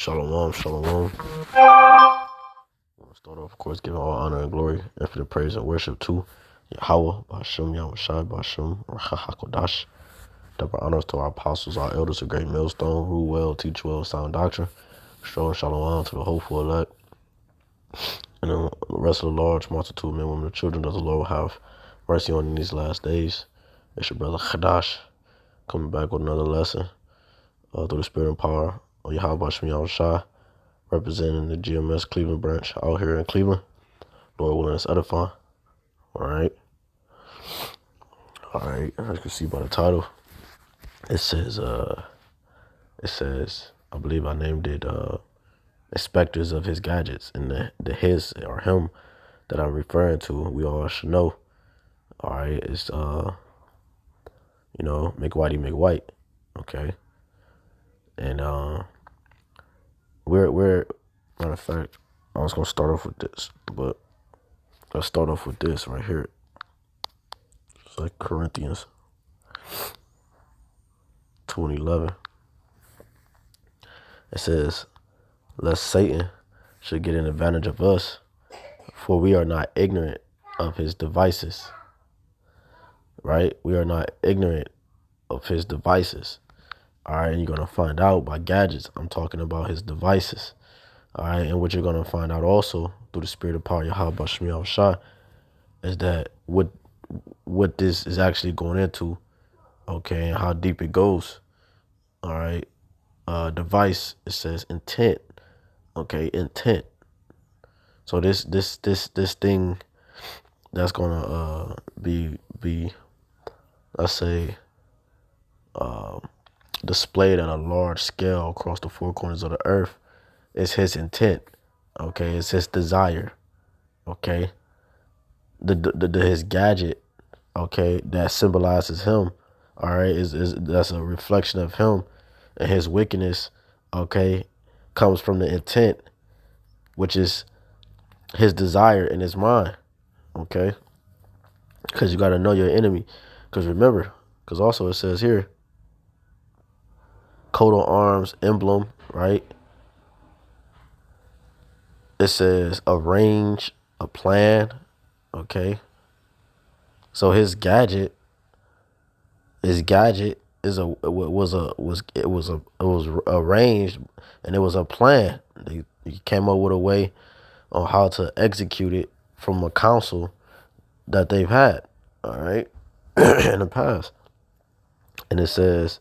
Shalom, shalom. I want to start off, of course, giving all honor and glory, infinite praise and worship to Yahweh, Ba'ashem, Yahushai, Ba'ashem, Hakodash. Double honors to our apostles, our elders, a great millstone, rule well, teach well, sound doctrine. Showing shalom to the hopeful elect, and the rest of the large multitude of men, women, and children of the Lord will have mercy on in these last days. It's your brother Chadash coming back with another lesson through the spirit and power of Yahweh, Ba'ashem, Yahushai, representing the GMS Cleveland branch out here in Cleveland. Lord willing, it's edifying. All right. As you can see by the title, it says, I believe I named it inspectors of his gadgets, and the his or him that I'm referring to, we all should know. All right, it's make whitey make white. Okay. And we're matter of fact, I was gonna start off with this, but let's start off with this right here. It's like Corinthians 2:11. It says, lest Satan should get an advantage of us, for we are not ignorant of his devices. Right? We are not ignorant of his devices. All right, and you're going to find out by gadgets. I'm talking about his devices. All right, and what you're going to find out also through the spirit of power, Yahweh Ba'ashem Yahushai, is that what this is actually going into, okay, and how deep it goes. All right, device, it says intent. Okay, intent. So this thing that's gonna be let's say displayed at a large scale across the four corners of the earth is his intent. Okay, it's his desire. Okay, his gadget. Okay, that symbolizes him. All right, is that's a reflection of him and his wickedness. Okay, comes from the intent, which is his desire in his mind. Okay, because you got to know your enemy. Because remember, because also it says here, coat of arms, emblem, right? It says arrange a plan. Okay, so his gadget is arranged, and it was a plan. He came up with a way on how to execute it from a council that they've had, all right, in the past. And it says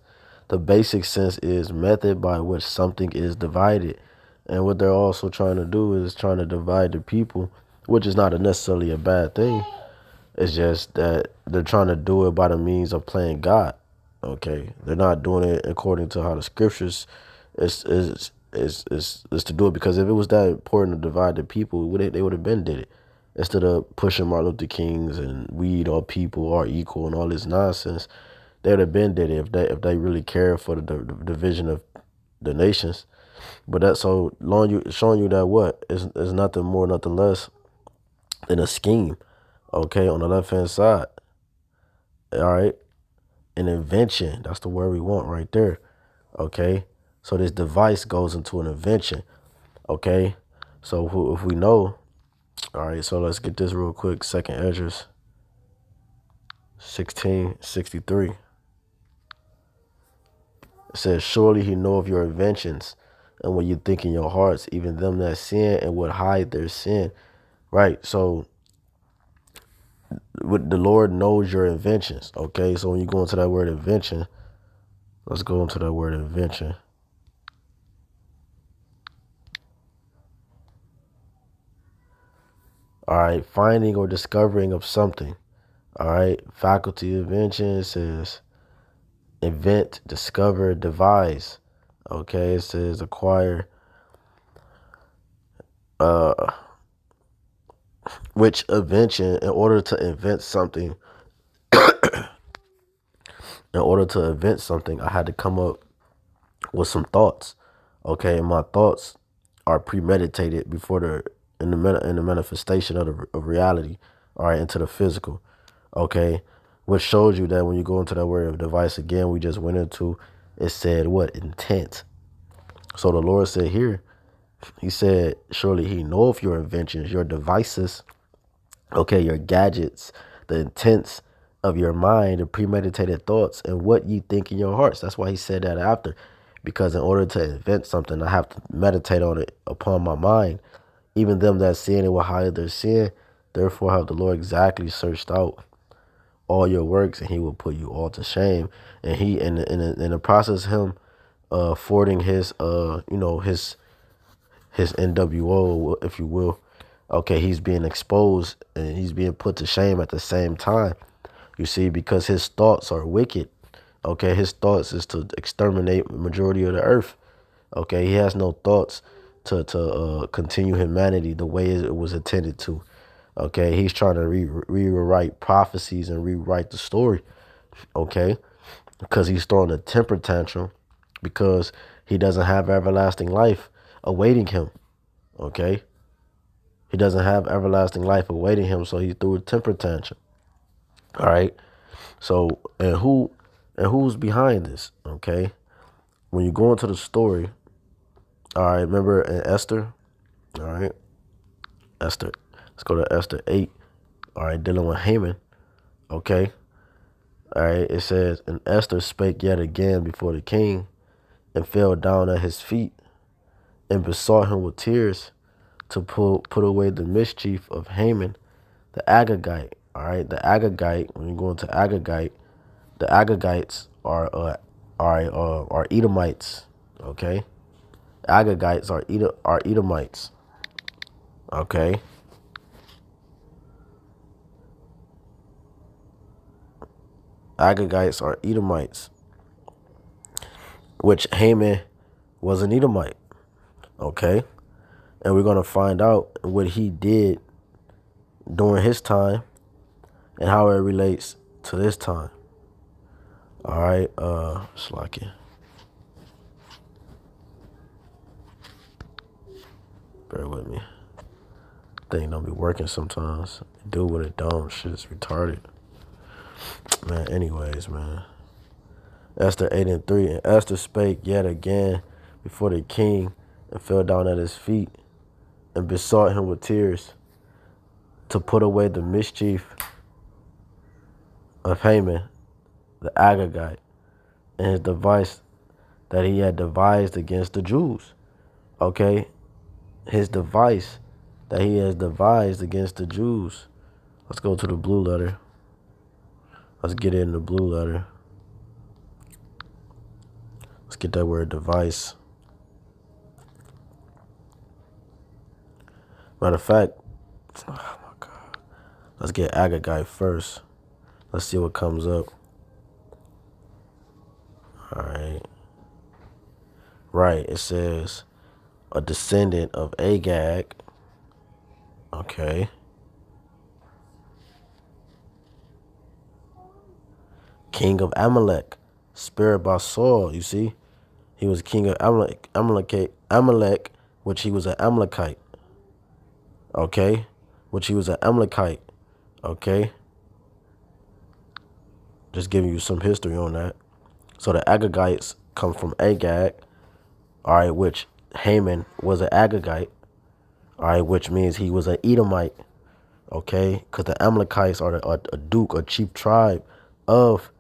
the basic sense is method by which something is divided. And what they're also trying to do is trying to divide the people, which is not necessarily a bad thing. It's just that they're trying to do it by the means of playing God. Okay, they're not doing it according to how the scriptures is to do it. Because if it was that important to divide the people, they would have been did it, instead of pushing Martin Luther Kings and weed all people are equal and all this nonsense. They would have been did it if they really care for the division of the nations. But that's so long showing you that what is nothing more, nothing less than a scheme. Okay, on the left hand side. All right, an invention. That's the word we want right there. Okay, so this device goes into an invention. Okay, so if we know, all right. So let's get this real quick. 2nd Esdras 16:63. It says, surely he know of your inventions, and what you think in your hearts, even them that sin and would hide their sin. Right. So the Lord knows your inventions. Okay. So when you go into that word invention, let's go into that word invention. All right. Finding or discovering of something. All right. Faculty invention says invent, discover, devise. Okay. It says acquire, which invention, in order to invent something, I had to come up with some thoughts. Okay, and my thoughts are premeditated before in the manifestation of reality. All right, into the physical. Okay, which shows you that when you go into that word of device again, we just went into, it said what? Intent. So the Lord said here, he said, surely he knoweth your inventions, your devices, okay, your gadgets, the intents of your mind, the premeditated thoughts, and what you think in your hearts. That's why he said that after. Because in order to invent something, I have to meditate on it upon my mind. Even them that sin, it will hide their sin. Therefore have the Lord exactly searched out all your works, and he will put you all to shame. And he, in the process, him forwarding his, his NWO, if you will. Okay, he's being exposed and he's being put to shame at the same time. You see, because his thoughts are wicked. Okay, his thoughts is to exterminate the majority of the earth. Okay, he has no thoughts to continue humanity the way it was intended to. Okay, he's trying to rewrite prophecies and rewrite the story. Okay, because he's throwing a temper tantrum because he doesn't have everlasting life awaiting him. Okay, he doesn't have everlasting life awaiting him, so he threw a temper tantrum. All right. So who's behind this? Okay, when you go into the story, all right. Remember in Esther, all right, Esther. Let's go to Esther 8. All right, dealing with Haman. Okay, all right. It says, and Esther spake yet again before the king, and fell down at his feet, and besought him with tears to put away the mischief of Haman the Agagite. All right, the Agagite. When you go into Agagite, the Agagites are Edomites. Okay, Agagites are Edomites. Okay, Agagites are Edomites, which Haman was an Edomite. Okay, and we're gonna find out what he did during his time and how it relates to this time. All right, Slacky. Bear with me. Thing don't be working sometimes. Do what it don't. Shit is retarded. Man, anyways, man. Esther 8:3. And Esther spake yet again before the king and fell down at his feet and besought him with tears to put away the mischief of Haman, the Agagite, and his device that he had devised against the Jews. Okay? His device that he has devised against the Jews. Let's go to the blue letter. Let's get in the blue letter. Let's get that word device. Matter of fact, oh my God. Let's get Agagite first. Let's see what comes up. All right. Right. It says a descendant of Agag. Okay. King of Amalek. Spared by Saul. You see? He was king of Amalek, which he was an Amalekite. Okay? Which he was an Amalekite. Okay? Just giving you some history on that. So the Agagites come from Agag. All right, which Haman was an Agagite. All right, which means he was an Edomite. Okay? Because the Amalekites are a duke, a chief tribe of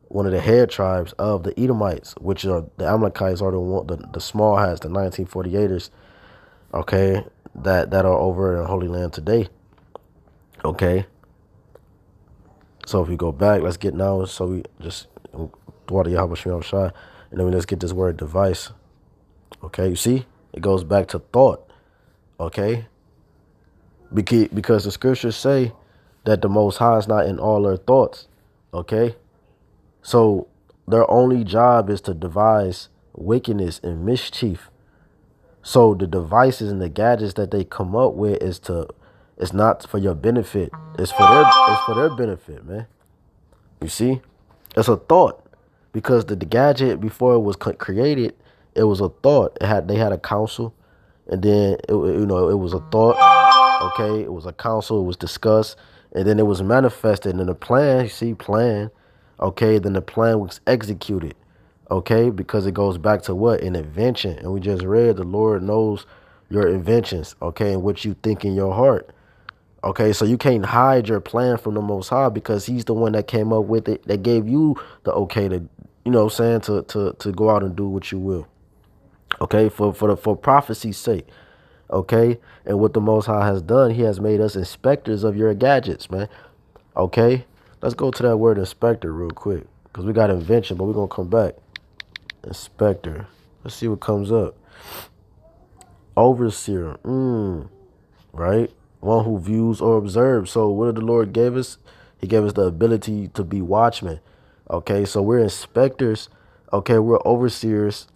one of the head tribes of the Edomites, which are the Amalekites are the small hats, the 1948ers, okay, that are over in Holy Land today. Okay. So if we go back, let's get now, so we just water Yahweh Shem Shai, and then let's get this word device. Okay, you see? It goes back to thought. Okay? Because the scriptures say that the Most High is not in all their thoughts. Okay? So their only job is to devise wickedness and mischief. So the devices and the gadgets that they come up with it's not for your benefit. It's for their benefit, man. You see? It's a thought. Because the gadget before it was created, it was a thought. They had a council, and then it was a thought. Okay, it was a council, it was discussed, and then it was manifested in the plan. You see, plan. Okay, then the plan was executed. Okay, because it goes back to what? An invention. And we just read the Lord knows your inventions, okay, and what you think in your heart. Okay, so you can't hide your plan from the Most High because He's the one that came up with it, that gave you the okay to, you know what I'm saying, to go out and do what you will. Okay, for prophecy's sake. Okay, and what the Most High has done, He has made us inspectors of your gadgets, man. Okay, let's go to that word inspector real quick because we got invention, but we're gonna come back. Inspector. Let's see what comes up. Overseer. Right? One who views or observes. So what did the Lord give us? He gave us the ability to be watchmen. Okay, so we're inspectors. Okay, we're overseers.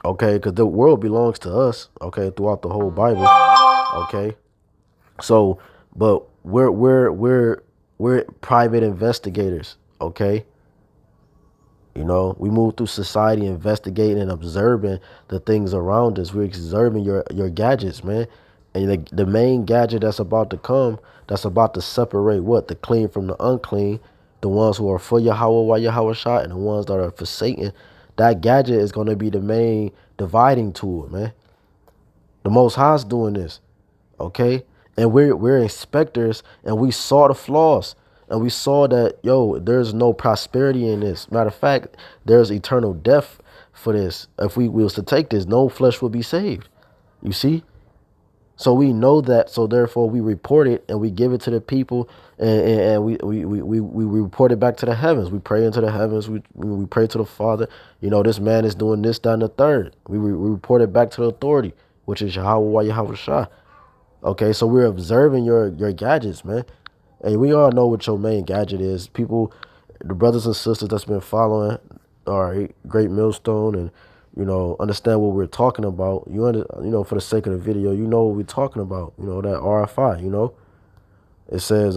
Okay, because the world belongs to us. Okay, throughout the whole Bible. Okay, so but we're private investigators. Okay, you know, we move through society investigating and observing the things around us. We're observing your gadgets, man. And the main gadget that's about to come, that's about to separate what? The clean from the unclean, the ones who are for Yahweh while Yahweh shot, and the ones that are for Satan. That gadget is going to be the main dividing tool, man. The Most High's doing this. Okay, and we're inspectors, and we saw the flaws, and we saw that, yo, there's no prosperity in this. Matter of fact, there's eternal death for this. If we was to take this, no flesh will be saved. You see, so we know that, so therefore we report it and we give it to the people, and we report it back to the heavens. We pray into the heavens. We pray to the Father. You know, this man is doing this, that, and the third. We report it back to the authority, which is Yahweh Yahweh Shah. Okay, so we're observing your gadgets, man. And we all know what your main gadget is. People, the brothers and sisters that's been following, all right, Great Millstone, and you know, understand what we're talking about. You know, for the sake of the video, you know what we're talking about. You know, that RFI. You know, it says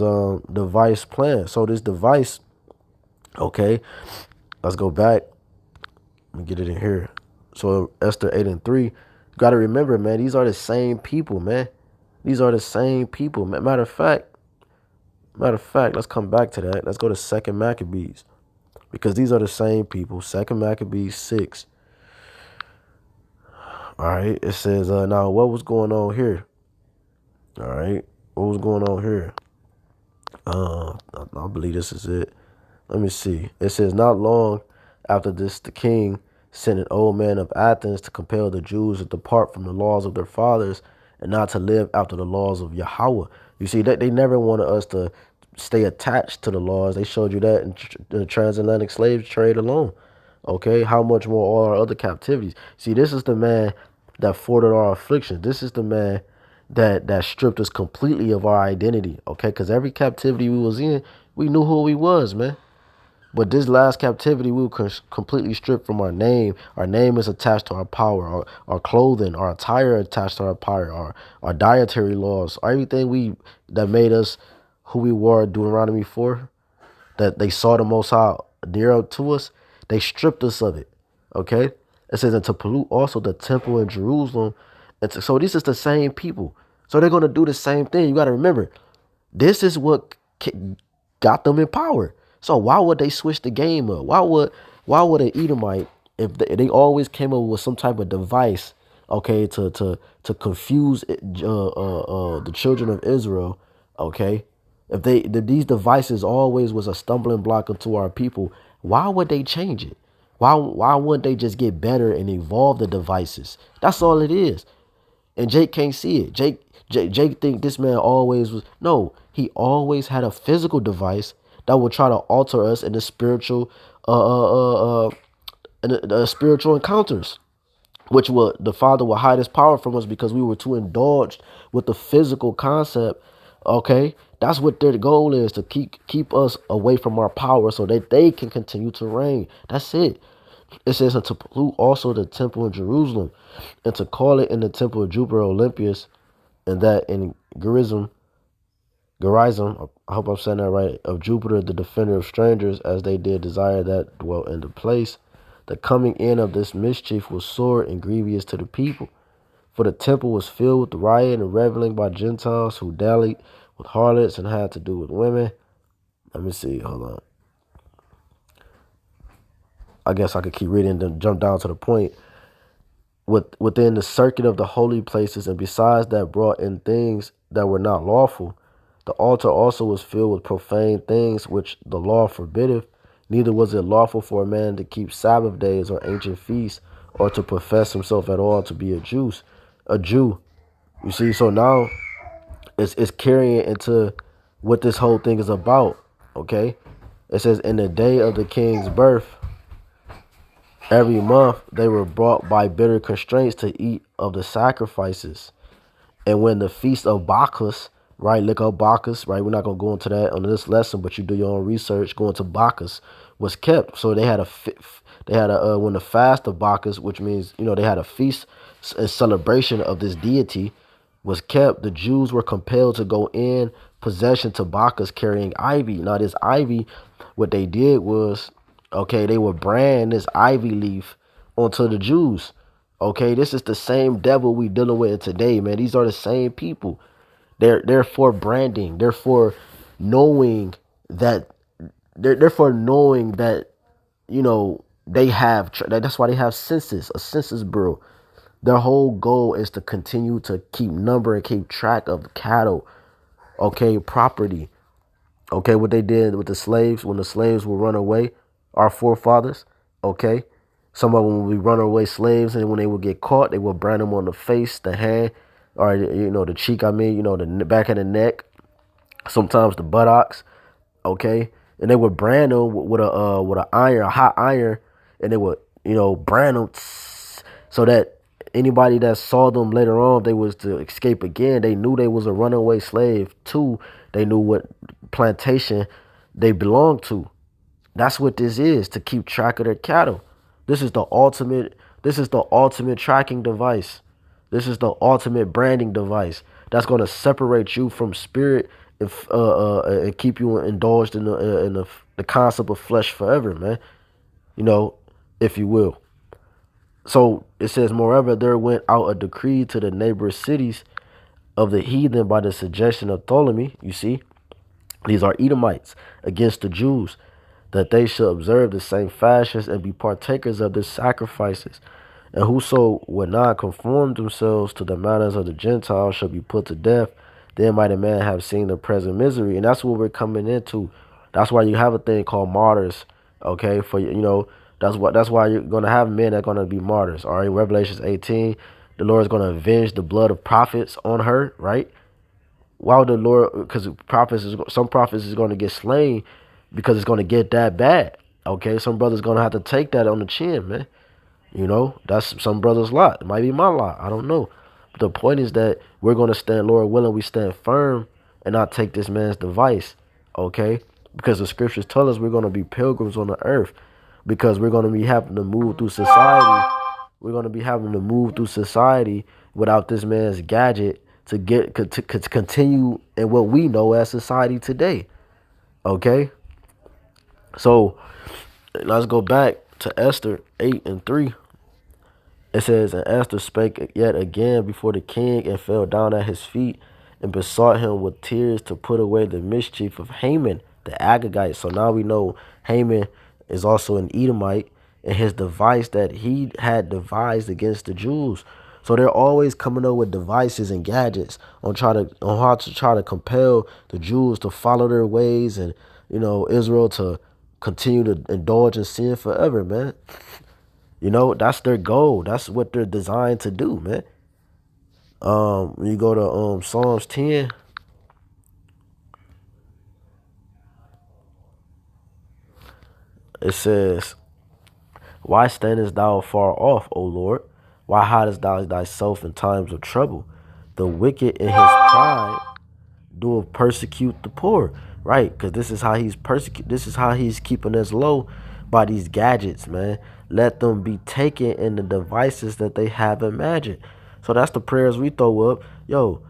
device plan. So this device, okay, let's go back. Let me get it in here. So Esther 8:3. You got to remember, man, these are the same people, man. These are the same people. Matter of fact, let's come back to that. Let's go to Second Maccabees, because these are the same people. Second Maccabees 6. All right. It says, now what was going on here? All right. What was going on here? I believe this is it. Let me see. It says, not long after this, the king sent an old man of Athens to compel the Jews to depart from the laws of their fathers and not to live after the laws of Yahweh. You see, that they never wanted us to stay attached to the laws. They showed you that in the transatlantic slave trade alone. Okay, how much more all our other captivities? See, this is the man that forwarded our affliction. This is the man that stripped us completely of our identity. Okay, because every captivity we was in, we knew who we was, man. But this last captivity, we were completely stripped from our name. Our name is attached to our power, our clothing, our attire attached to our power, our dietary laws, everything that made us who we were. Deuteronomy 4, that they saw the Most High near up to us, they stripped us of it. Okay, it says, and to pollute also the temple in Jerusalem. And so this is the same people. So they're gonna do the same thing. You got to remember, this is what got them in power. So why would they switch the game up? Why would an Edomite, if they always came up with some type of device, okay, to confuse the children of Israel, okay? If these devices always was a stumbling block into our people, why would they change it? Why wouldn't they just get better and evolve the devices? That's all it is. And Jake can't see it. Jake think this man always was. No, he always had a physical device that would try to alter us in the spiritual, spiritual encounters, which would the Father would hide His power from us because we were too indulged with the physical concept. Okay, that's what their goal is, to keep us away from our power so that they can continue to reign. That's it. It says, and to pollute also the temple in Jerusalem, and to call it in the temple of Jupiter Olympius, and that in Gerizim, I hope I'm saying that right, of Jupiter, the defender of strangers, as they did desire that dwelt in the place. The coming in of this mischief was sore and grievous to the people, for the temple was filled with riot and reveling by Gentiles who dallied with harlots and had to do with women. Let me see, hold on. I guess I could keep reading and then jump down to the point. Within the circuit of the holy places, and besides that brought in things that were not lawful, the altar also was filled with profane things which the law forbiddeth. Neither was it lawful for a man to keep Sabbath days or ancient feasts, or to profess himself at all to be a Jew. You see, so now it's carrying into what this whole thing is about. Okay, it says in the day of the king's birth, every month they were brought by bitter constraints to eat of the sacrifices. And when the feast of Bacchus, right, look up Bacchus, right, we're not going to go into that on this lesson, but you do your own research, go into Bacchus, was kept. So they had when the fast of Bacchus, which means, they had a feast, a celebration of this deity was kept. The Jews were compelled to go in possession to Bacchus carrying ivy. Now this ivy, what they did was, okay, they would brand this ivy leaf onto the Jews. Okay, this is the same devil we dealing with today, man. These are the same people. They're for branding. They're for knowing that they're for knowing that they have. That's why they have a census bureau. Their whole goal is to continue to keep number and keep track of cattle, okay, property. Okay, what they did with the slaves when the slaves would run away, our forefathers, okay. Some of them would be runaway slaves, and when they would get caught, they would brand them on the face, the hand, or the cheek. The back of the neck, sometimes the buttocks, okay. And they would brand them with a hot iron, and they would brand them so that anybody that saw them later on, they was to escape again. They knew they was a runaway slave too. They knew what plantation they belonged to. That's what this is, to keep track of their cattle. This is the ultimate tracking device. This is the ultimate branding device that's going to separate you from spirit and keep you indulged in the concept of flesh forever, man. If you will. So it says, moreover, there went out a decree to the neighbor cities of the heathen by the suggestion of Ptolemy. You see, these are Edomites against the Jews, that they should observe the same fashions and be partakers of the sacrifices. And whoso would not conform themselves to the manners of the Gentiles shall be put to death. Then might a man have seen the present misery. And that's what we're coming into. That's why you have a thing called martyrs. Okay, that's why you're gonna have men that are gonna be martyrs. All right, Revelations 18, the Lord is gonna avenge the blood of prophets on her, right? Why would the Lord? Because some prophets is gonna get slain because it's gonna get that bad. Okay, some brothers gonna have to take that on the chin, man. That's some brothers' lot. It might be my lot. I don't know. But the point is that we're gonna stand, Lord willing, we stand firm and not take this man's device. Okay, because the scriptures tell us we're gonna be pilgrims on the earth. Because we're going to be having to move through society. We're going to be having to move through society without this man's gadget to continue in what we know as society today. Okay? So, let's go back to Esther 8:3. It says, and Esther spake yet again before the king and fell down at his feet and besought him with tears to put away the mischief of Haman, the Agagite. So now we know Haman is also an Edomite, and his device that he had devised against the Jews. So they're always coming up with devices and gadgets on how to try to compel the Jews to follow their ways, and Israel to continue to indulge in sin forever, man. That's their goal. That's what they're designed to do, man. When you go to Psalms 10. It says, why standest thou far off, O Lord? Why hidest thou thyself in times of trouble? The wicked in his pride doeth persecute the poor. Right, because this is how he's keeping us low by these gadgets, man. Let them be taken in the devices that they have imagined. So that's the prayers we throw up. Yo,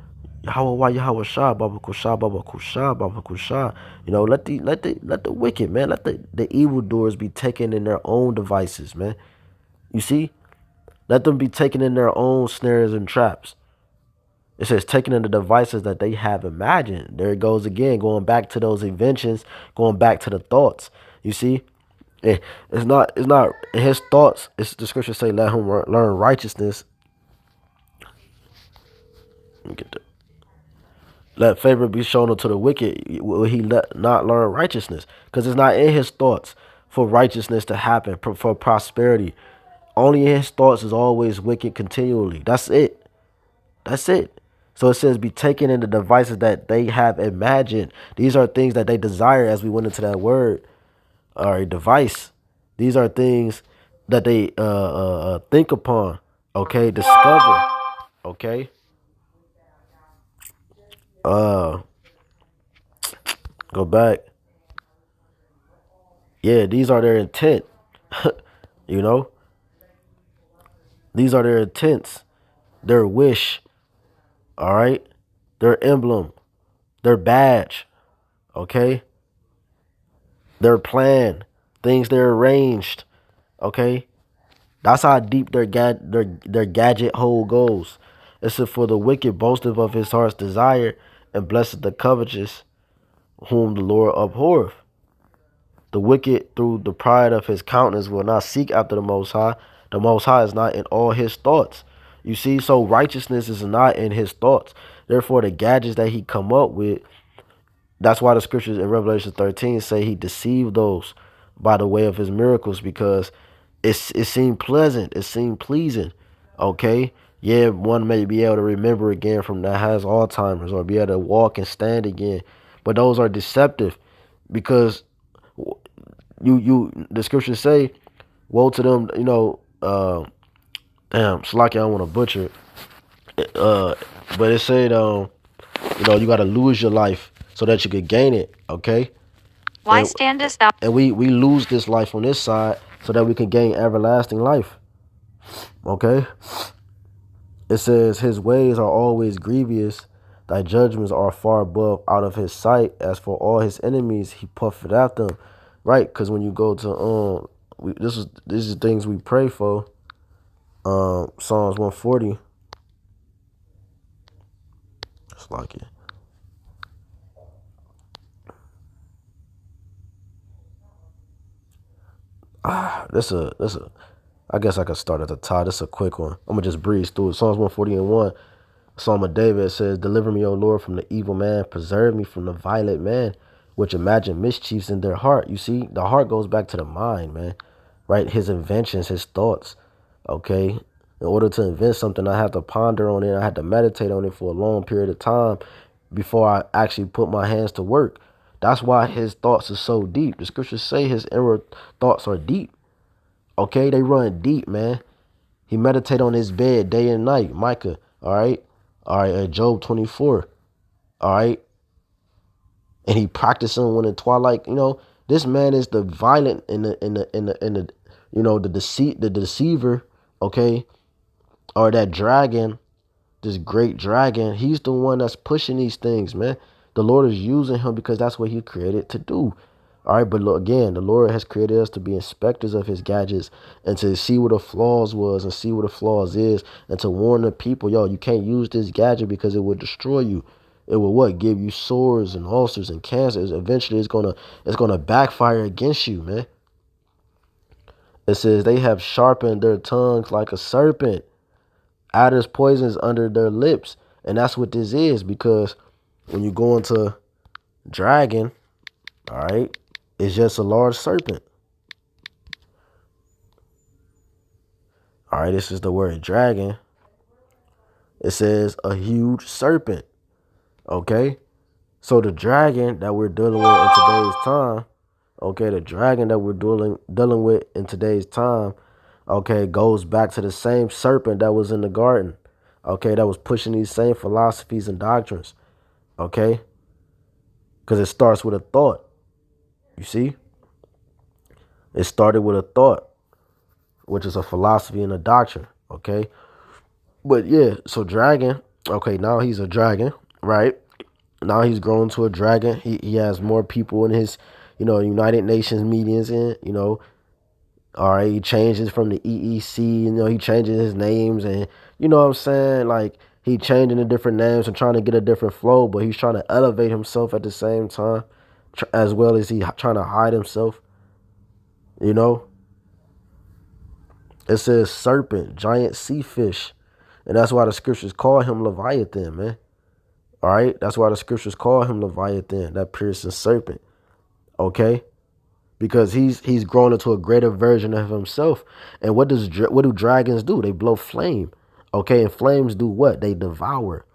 Yahweh, Yahweh Shah, Baba Kusha, Baba Kusha, Baba Kusha. Let the wicked, man, let the evildoers be taken in their own devices, man. You see? Let them be taken in their own snares and traps. It says taken in the devices that they have imagined. There it goes again, going back to those inventions, going back to the thoughts. You see? And it's not in his thoughts. It's the scriptures say, let him learn righteousness. Let me get that. Let favor be shown unto the wicked. Will he not learn righteousness? Because it's not in his thoughts for righteousness to happen, for prosperity. Only in his thoughts is always wicked continually. That's it. That's it. So it says, be taken in the devices that they have imagined. These are things that they desire, as we went into that word, or a device. These are things that they think upon, okay, discover, okay. Uh, go back. Yeah, these are their intent. You know, these are their intents, their wish, all right, their emblem, their badge, okay, their plan, things they're arranged, okay. That's how deep their gadget hole goes. It said, for the wicked boasteth of his heart's desire, and blessed the covetous, whom the Lord abhorreth. The wicked, through the pride of his countenance, will not seek after the Most High. The Most High is not in all his thoughts. You see, so righteousness is not in his thoughts. Therefore, the gadgets that he come up with, that's why the scriptures in Revelation 13 say he deceived those by the way of his miracles, because it seemed pleasant, it seemed pleasing. Okay, yeah, one may be able to remember again from that has Alzheimer's, or be able to walk and stand again, but those are deceptive, because the scriptures say, woe to them, damn, Slaki, I don't want to butcher it. But it said, you got to lose your life so that you could gain it. Okay. Why standest thou? And we lose this life on this side so that we can gain everlasting life. Okay. It says, his ways are always grievous. Thy judgments are far above out of his sight. As for all his enemies, he puffeth at them. Right. Because when you go to, this is things we pray for. Psalms 140. It's like it. I guess I could start at the top. This is a quick one. I'm gonna just breeze through it. Psalms 140 and 1. Psalm of David says, deliver me, O Lord, from the evil man. Preserve me from the violent man, which imagine mischiefs in their heart. You see, the heart goes back to the mind, man. Right? His inventions, his thoughts. Okay. In order to invent something, I have to ponder on it. I have to meditate on it for a long period of time before I actually put my hands to work. That's why his thoughts are so deep. The scriptures say his inward thoughts are deep. Okay, they run deep, man. He meditate on his bed day and night. Micah, all right? All right, Job 24. All right. And he practicing when in twilight, this man is the violent the deceit, the deceiver, okay? Or that dragon, this great dragon. He's the one that's pushing these things, man. The Lord is using him because that's what he created to do. All right, but look, again, the Lord has created us to be inspectors of his gadgets and to see what the flaws was and see what the flaws is, and to warn the people, yo, you can't use this gadget because it will destroy you. It will what? Give you sores and ulcers and cancers. Eventually, it's gonna backfire against you, man. It says they have sharpened their tongues like a serpent. Adder's poison is under their lips, and that's what this is, because when you go into dragon, all right, it's just a large serpent. All right, this is the word dragon. It says a huge serpent. Okay, so the dragon that we're dealing with in today's time, okay, the dragon that we're dealing with in today's time, okay, goes back to the same serpent that was in the garden, okay, that was pushing these same philosophies and doctrines, okay, because it starts with a thought. You see, it started with a thought, which is a philosophy and a doctrine, okay. But yeah, so dragon, okay, now he's a dragon, right? Now he's grown to a dragon. He has more people in his, United Nations meetings in, all right, he changes from the EEC, he changes his names, and you know what I'm saying? Like, he changing the different names and trying to get a different flow, but he's trying to elevate himself at the same time, as well as he trying to hide himself. You know, it says serpent, giant sea fish. And that's why the scriptures call him Leviathan, man. All right. That's why the scriptures call him Leviathan, that piercing serpent. Okay. Because he's grown into a greater version of himself. And what do dragons do? They blow flame. Okay. And flames do what? They devour.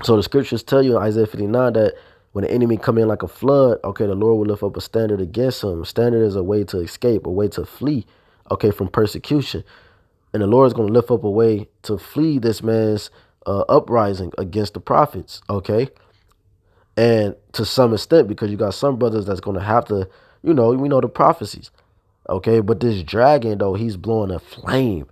So the scriptures tell you in Isaiah 59 that when the enemy come in like a flood, okay, the Lord will lift up a standard against him. A standard is a way to escape, a way to flee, okay, from persecution. And the Lord is going to lift up a way to flee this man's uprising against the prophets, okay? And to some extent, because you got some brothers that's going to have to, we know the prophecies, okay? But this dragon, though, he's blowing a flame,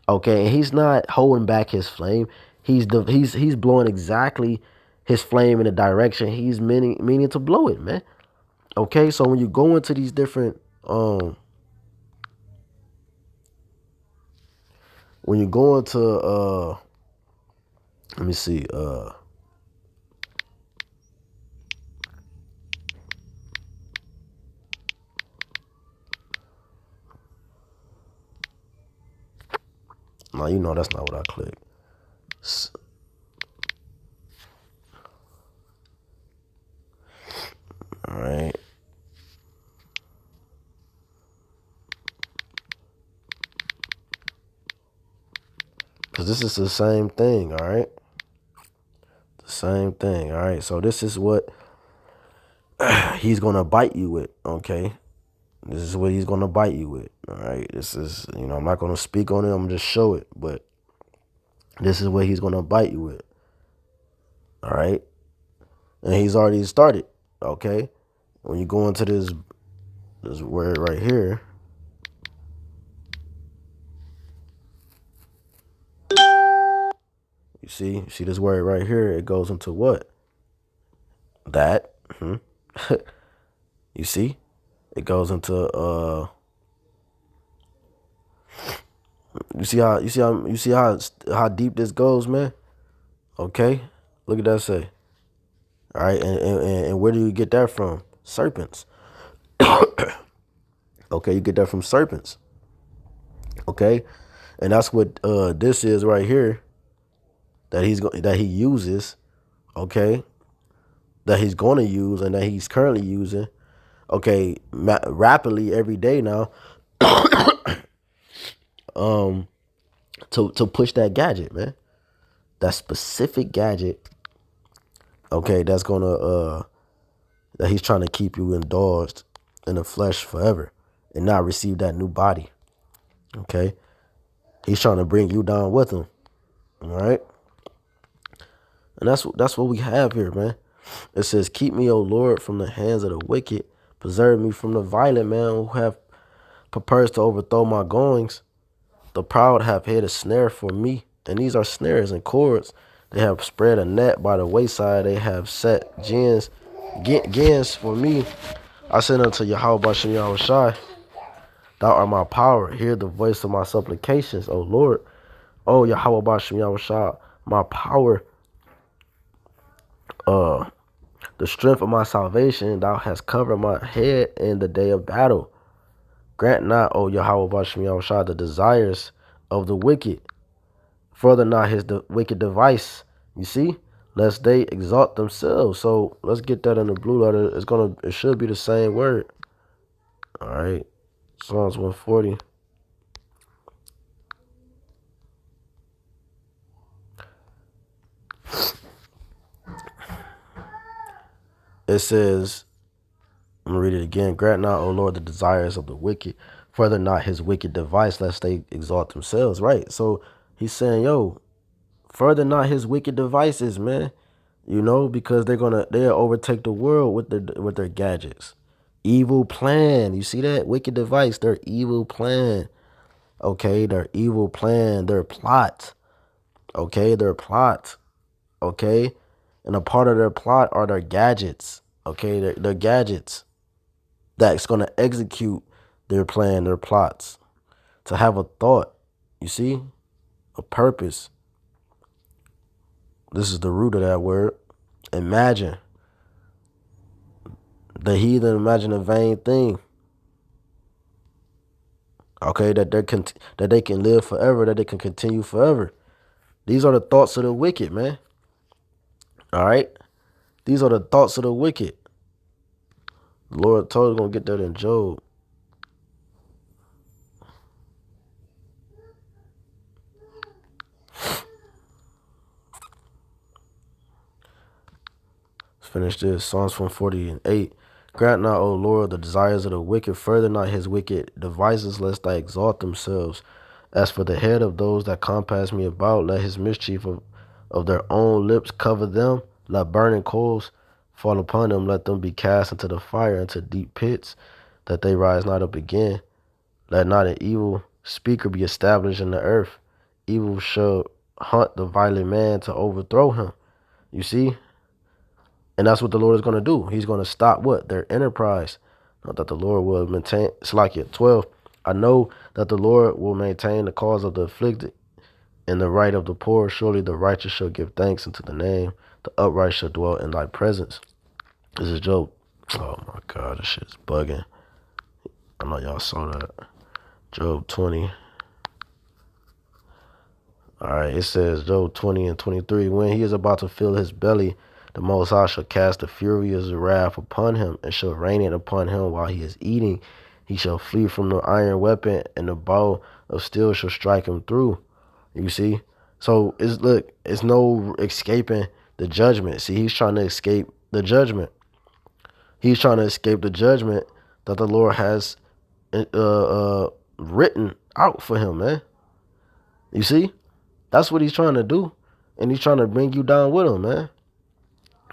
okay? And he's not holding back his flame. He's blowing exactly his flame in the direction he's meaning to blow it, man. Okay, so when you go into these different when you go into let me see no, that's not what I clicked. All right. Because this is the same thing, all right? The same thing, all right? So this is what he's going to bite you with, okay? This is what he's going to bite you with, all right? This is, I'm not going to speak on it. I'm going to just show it. But this is what he's going to bite you with, all right? And he's already started, okay? When you go into this word right here, you see this word right here, it goes into what? That. You see? It goes into you see how deep this goes, man? Okay? Look at that say. All right, and where do you get that from? Serpents. Okay, you get that from serpents. Okay? And that's what this is right here that he uses, okay? That he's going to use and that he's currently using, okay, rapidly every day now, to push that gadget, man. That specific gadget, okay, that's gonna that he's trying to keep you indulged in the flesh forever and not receive that new body. Okay? He's trying to bring you down with him. All right? And that's what we have here, man. It says, keep me, O Lord, from the hands of the wicked. Preserve me from the violent man who have purposed to overthrow my goings. The proud have hid a snare for me. And these are snares and cords. They have spread a net by the wayside. They have set gins for me. I said unto Yahweh Bashem Yahushai, thou art my power. Hear the voice of my supplications, O Lord. O Yahweh Bashem Yahushai, my power, the strength of my salvation. Thou hast covered my head in the day of battle. Grant not, O Yahweh Bashem Yahushai, the desires of the wicked. Further not his wicked device. You see? Lest they exalt themselves. So let's get that in the blue letter. It should be the same word. All right. Psalms 140. It says, I'm going to read it again. Grant not, O Lord, the desires of the wicked. Further not his wicked device, lest they exalt themselves. Right. So he's saying, yo, further not his wicked devices, man. Because they'll overtake the world with their gadgets. Evil plan. You see that? Wicked device, their evil plan. Okay, their evil plan, their plot. Okay, their plot. Okay. And a part of their plot are their gadgets. Okay, their gadgets that's going to execute their plan, their plots. To have a thought, you see? A purpose. This is the root of that word. Imagine. The heathen imagine a vain thing. Okay, that they can live forever, that they can continue forever. These are the thoughts of the wicked, man. All right, these are the thoughts of the wicked. The Lord told us gonna get that in Job. Let's finish this. Psalms 148. Grant not, O Lord, the desires of the wicked, further not his wicked devices, lest they exalt themselves. As for the head of those that compass me about, let his mischief of their own lips cover them. Let burning coals fall upon them. Let them be cast into the fire, into deep pits, that they rise not up again. Let not an evil speaker be established in the earth. Evil shall hunt the violent man to overthrow him. You see? And that's what the Lord is going to do. He's going to stop what? Their enterprise. Not that the Lord will maintain. It's like it. 12. I know that the Lord will maintain the cause of the afflicted and the right of the poor. Surely the righteous shall give thanks unto the name. The upright shall dwell in thy presence. This is Job. Oh my God, this shit's bugging. I know y'all saw that. Job 20. All right, it says Job 20 and 23. When he is about to fill his belly, the Most High shall cast the fury of his wrath upon him, and shall rain it upon him while he is eating. He shall flee from the iron weapon, and the bow of steel shall strike him through. You see? So it's no escaping the judgment. See, he's trying to escape the judgment. He's trying to escape the judgment that the Lord has written out for him, man. You see? That's what he's trying to do. And he's trying to bring you down with him, man.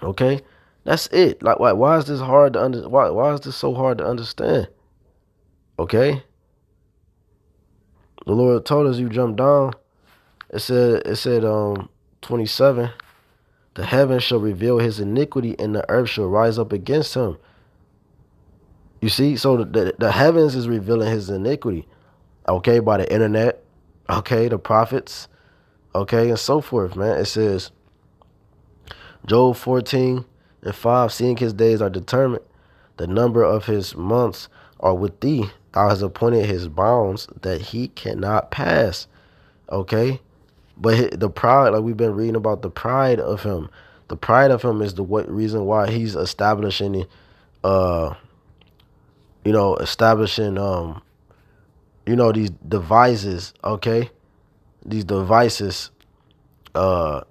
Okay? That's it. Like, why is this hard to why is this so hard to understand? Okay? The Lord told us you jump down. It said 27, the heavens shall reveal his iniquity and the earth shall rise up against him. You see? So the heavens is revealing his iniquity. Okay, by the internet. Okay, the prophets. Okay, and so forth, man. It says, Job 14 and 5, seeing his days are determined, the number of his months are with thee. Thou hast appointed his bounds that he cannot pass. Okay? But the pride, like we've been reading about the pride of him. The pride of him is the reason why he's establishing, these devices, okay? These devices, and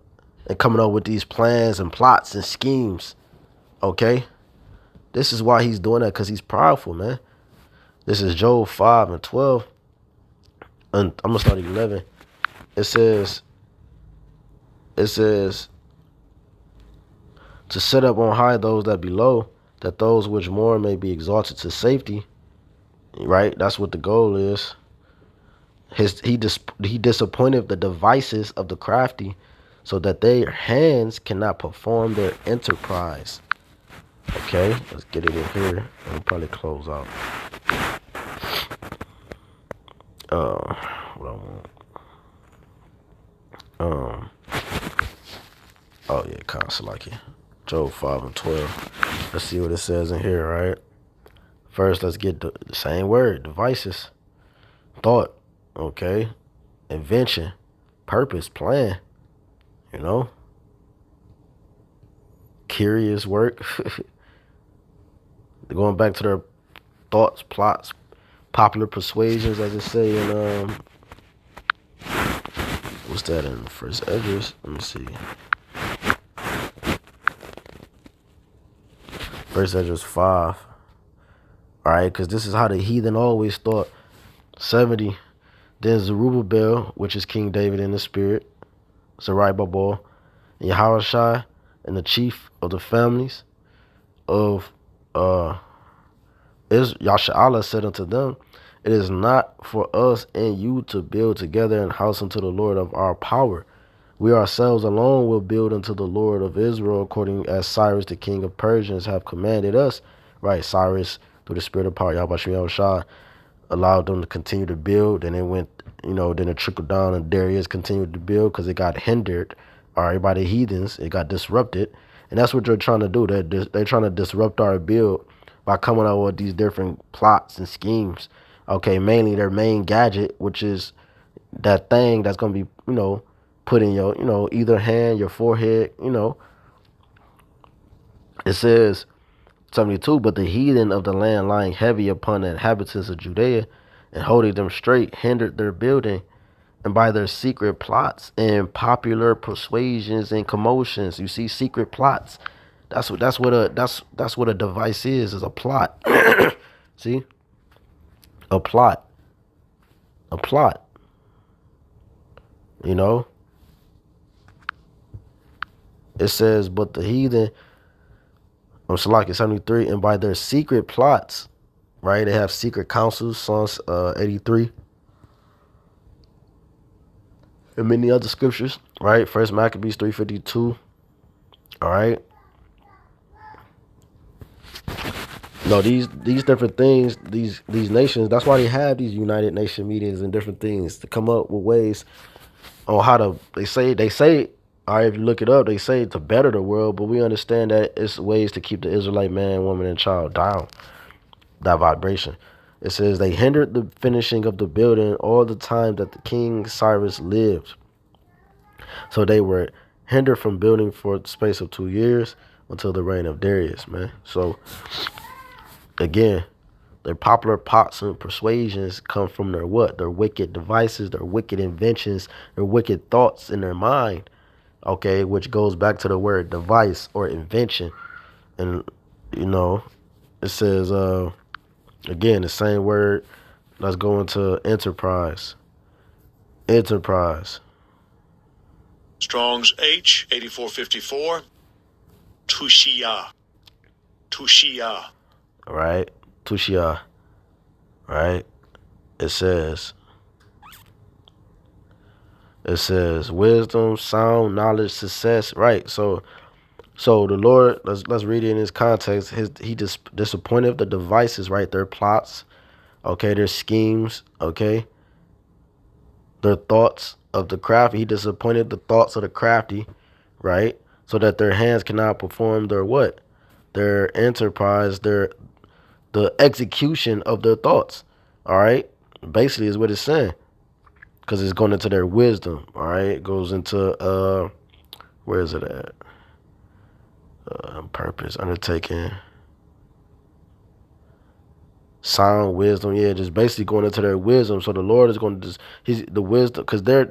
coming up with these plans and plots and schemes, okay? This is why he's doing that, because he's powerful, man. This is Job 5 and 12. And I'm going to start at 11. It says, to set up on high those that be low, that those which mourn may be exalted to safety. Right? That's what the goal is. He disappointed the devices of the crafty, so that their hands cannot perform their enterprise. Okay, let's get it in here. I'll probably close out. What I want. Oh yeah, Kansalaki. Job 5 and 12. Let's see what it says in here, right? First, let's get the same word, devices. Thought, okay? Invention, purpose, plan, curious work. Going back to their thoughts, plots, popular persuasions, as it say in, what's that in First Esdras? Let me see. First Esdras 5. All right, because this is how the heathen always thought. 70. Then Zerubbabel, which is King David in the spirit, Zerubbabel, and Yahushua, and the chief of the families of Yasha'Allah said unto them, it is not for us and you to build together an house unto the Lord of our power. We ourselves alone will build unto the Lord of Israel, according as Cyrus the king of Persians have commanded us. Right, Cyrus, through the spirit of power, Yahushua, allowed them to continue to build. And it went, then it trickled down, and Darius continued to build because it got hindered, all right, by the heathens. It got disrupted. And that's what they're trying to do. They're trying to disrupt our build by coming out with these different plots and schemes, Okay, mainly their main gadget, which is that thing that's gonna be, put in your, either hand, your forehead, It says 72, but the heathen of the land lying heavy upon the inhabitants of Judea and holding them straight hindered their building, and by their secret plots and popular persuasions and commotions. You see, secret plots. That's what a device is a plot. See? A plot. A plot. You know? It says, but the heathen on Salaki 73, and by their secret plots, right? They have secret councils, Psalms 83. And many other scriptures, right? First Maccabees 3:52. All right. No, these different things, these nations, that's why they have these United Nation meetings and different things to come up with ways on how to they say, all right, if you look it up, they say to better the world, but we understand that it's ways to keep the Israelite man, woman, and child down, that vibration. It says they hindered the finishing of the building all the time that the King Cyrus lived. So they were hindered from building for the space of 2 years until the reign of Darius, man. So again, their popular plots and persuasions come from their what? Their wicked devices, their wicked inventions, their wicked thoughts in their mind. Okay, which goes back to the word device or invention. And it says again the same word. Let's go into enterprise. Enterprise. Strong's H 8454. Tushia. Tushia. Right? Tushia. Right? It says wisdom, sound, knowledge, success. Right. So the Lord, let's read it in his context. He just disappointed the devices, right? Their plots, okay, their schemes, okay, their thoughts of the crafty. He disappointed the thoughts of the crafty, right? So that their hands cannot perform their what? Their enterprise, the execution of their thoughts. All right, basically is what it's saying, because it's going into their wisdom. All right, it goes into where is it at? Purpose, undertaking, sound, wisdom. Yeah, just basically going into their wisdom. So the Lord is going to the wisdom, because their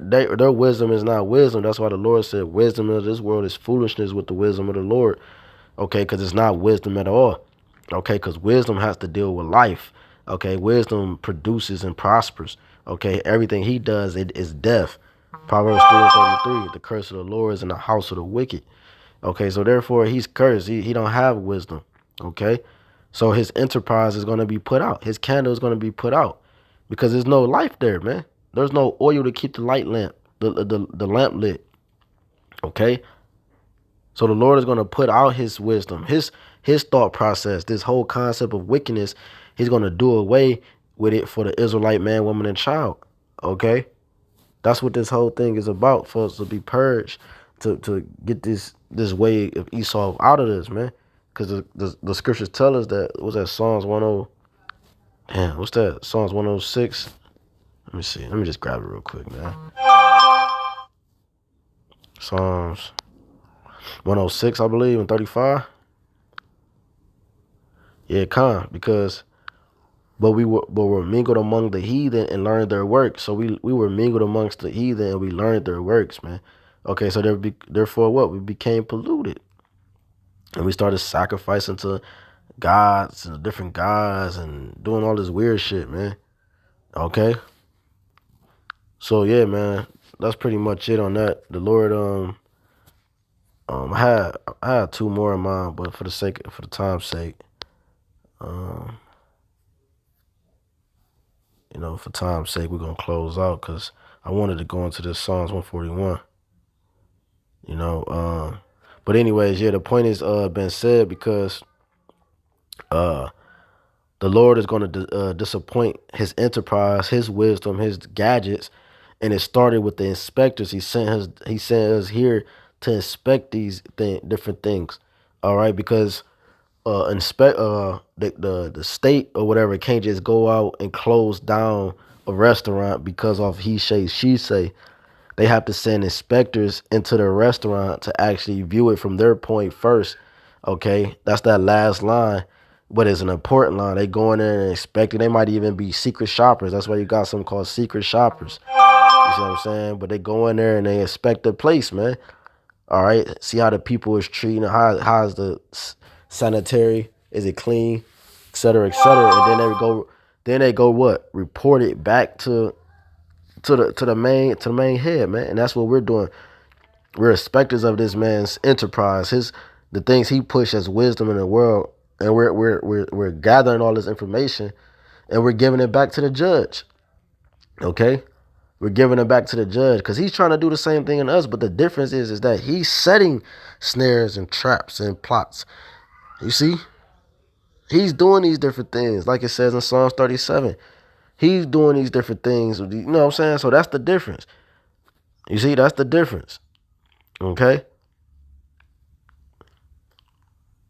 wisdom is not wisdom. That's why the Lord said wisdom of this world is foolishness with the wisdom of the Lord. Okay, because it's not wisdom at all. Okay, because wisdom has to deal with life. Okay, wisdom produces and prospers. Okay, everything he does, it is death. Proverbs 3:33, the curse of the Lord is in the house of the wicked. Okay, so therefore he's cursed. He don't have wisdom. Okay, so his enterprise is going to be put out. His candle is going to be put out because there's no life there, man. There's no oil to keep the light lamp, the lamp lit. Okay, so the Lord is going to put out his wisdom, his thought process, this whole concept of wickedness. He's going to do away with it for the Israelite man, woman, and child. Okay, that's what this whole thing is about, for us to be purged, to get this way of Esau out of this, man. Because the scriptures tell us that, what's that, Psalms 10, damn, what's that, Psalms 106? Let me see. Let me just grab it real quick, man. Psalms 106, I believe, and 35. Yeah, because but we were mingled among the heathen and learned their works. So we were mingled amongst the heathen and we learned their works, man. Okay, so therefore what? We became polluted. And we started sacrificing to gods and different gods and doing all this weird shit, man. Okay. So yeah, man, that's pretty much it on that. The Lord, I had two more in mind, but for the time's sake, for time's sake, we're gonna close out because I wanted to go into this Psalms 141. But anyways, yeah, the point is been said, because the Lord is going to disappoint his enterprise, his wisdom, his gadgets, and it started with the inspectors. He sent us here to inspect these different things. All right, because the state or whatever can't just go out and close down a restaurant because of he say she say. They have to send inspectors into the restaurant to actually view it from their point first. Okay, that's that last line, but it's an important line. They go in there and inspect it. They might even be secret shoppers. That's why you got something called secret shoppers. You see what I'm saying? But they go in there and they inspect the place, man. All right, see how the people is treating. How's the sanitary? Is it clean, et cetera, et cetera. And then they go what? Report it back to the main head, man. And that's what we're doing. We're inspectors of this man's enterprise, the things he pushed as wisdom in the world, and we're gathering all this information and we're giving it back to the judge. Okay? We're giving it back to the judge because he's trying to do the same thing in us, but the difference is that he's setting snares and traps and plots. You see? He's doing these different things, like it says in Psalms 37. He's doing these different things. You know what I'm saying? So that's the difference. You see, that's the difference. Okay?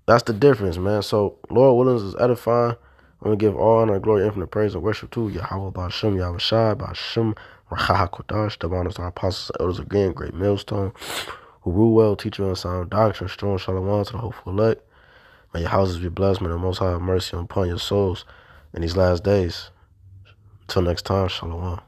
That's the difference, man. So, Lord Williams is edifying. I'm going to give all honor, glory, infinite praise, and worship to Yahweh, Ba'ashem, Yahweh Shai, Ba'ashem, Raha HaKodash, the honors our apostles and elders again, great millstone, who rule well, teacher on sound doctrine, strong shalom to the hopeful elect. May your houses be blessed. May the Most High have mercy upon your souls in these last days. Until next time, shalom.